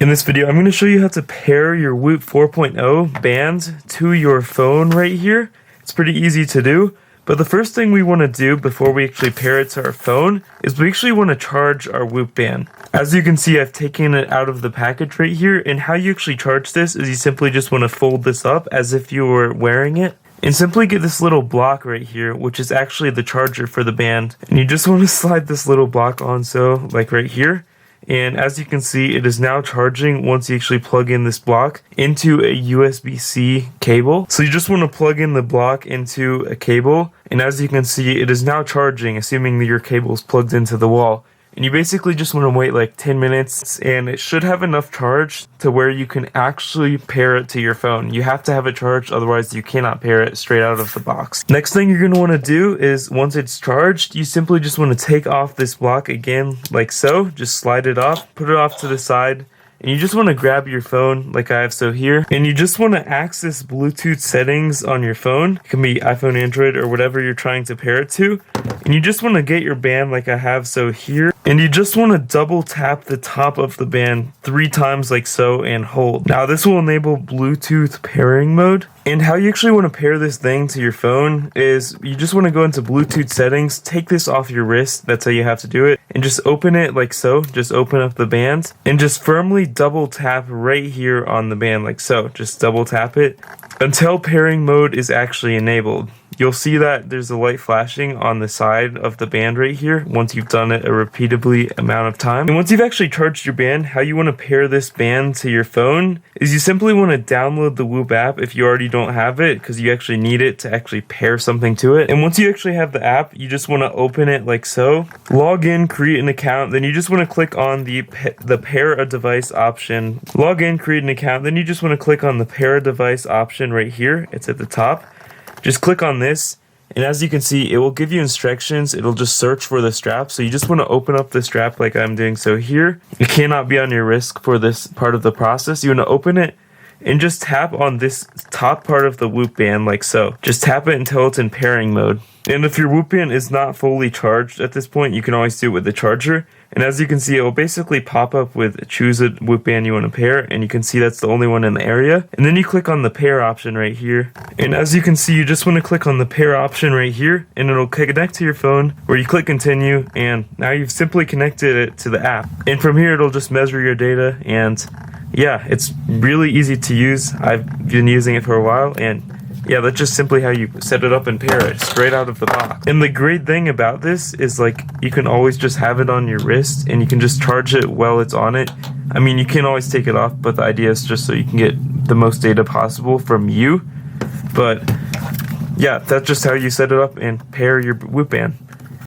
In this video, I'm going to show you how to pair your Whoop 4.0 band to your phone right here. It's pretty easy to do, but the first thing we want to do before we actually pair it to our phone is we actually want to charge our Whoop band. As you can see, I've taken it out of the package right here, and how you actually charge this is you simply just want to fold this up as if you were wearing it. And simply get this little block right here, which is actually the charger for the band. And you just want to slide this little block on, so like right here. And as you can see, it is now charging once you actually plug in this block into a USB-C cable. So you just want to plug in the block into a cable. And as you can see, it is now charging, assuming that your cable is plugged into the wall. And you basically just want to wait like 10 minutes, and it should have enough charge to where you can actually pair it to your phone. You have to have it charged, otherwise you cannot pair it straight out of the box. Next thing you're going to want to do is, once it's charged, you simply just want to take off this block again, like so. Just slide it off, put it off to the side, and you just want to grab your phone like I have so here, and you just want to access Bluetooth settings on your phone. It can be iPhone, Android, or whatever you're trying to pair it to. And you just want to get your band like I have so here, and you just want to double tap the top of the band 3 times like so and hold. Now this will enable Bluetooth pairing mode. And how you actually want to pair this thing to your phone is you just want to go into Bluetooth settings, take this off your wrist, that's how you have to do it, and just open it like so. Just open up the band and just firmly double tap right here on the band like so. Just double tap it until pairing mode is actually enabled. You'll see that there's a light flashing on the side of the band right here once you've done it a repeatedly amount of time. And once you've actually charged your band, how you want to pair this band to your phone is you simply want to download the Whoop app if you already don't have it, because you actually need it to actually pair something to it. And once you actually have the app, you just want to open it like so, log in, create an account, then you just want to click on the pair a device option. Log in, create an account, then you just want to click on the pair a device option right here. It's at the top. Just click on this, and as you can see, it will give you instructions. It'll just search for the strap, so you just want to open up the strap like I'm doing so here. It cannot be on your wrist for this part of the process. You want to open it and just tap on this top part of the Whoop band like so. Just tap it until it's in pairing mode. And if your Whoop band is not fully charged at this point, you can always do it with the charger. And as you can see, it will basically pop up with choose a Whoop band you want to pair, and you can see that's the only one in the area. And then you click on the pair option right here. And as you can see, you just want to click on the pair option right here, and it'll connect to your phone, where you click continue, and now you've simply connected it to the app. And from here, it'll just measure your data, and yeah, it's really easy to use. I've been using it for a while, and yeah, that's just simply how you set it up and pair it, straight out of the box. And the great thing about this is, like, you can always just have it on your wrist, and you can just charge it while it's on it. I mean, you can always take it off, but the idea is just so you can get the most data possible from you. But yeah, that's just how you set it up and pair your Whoop band.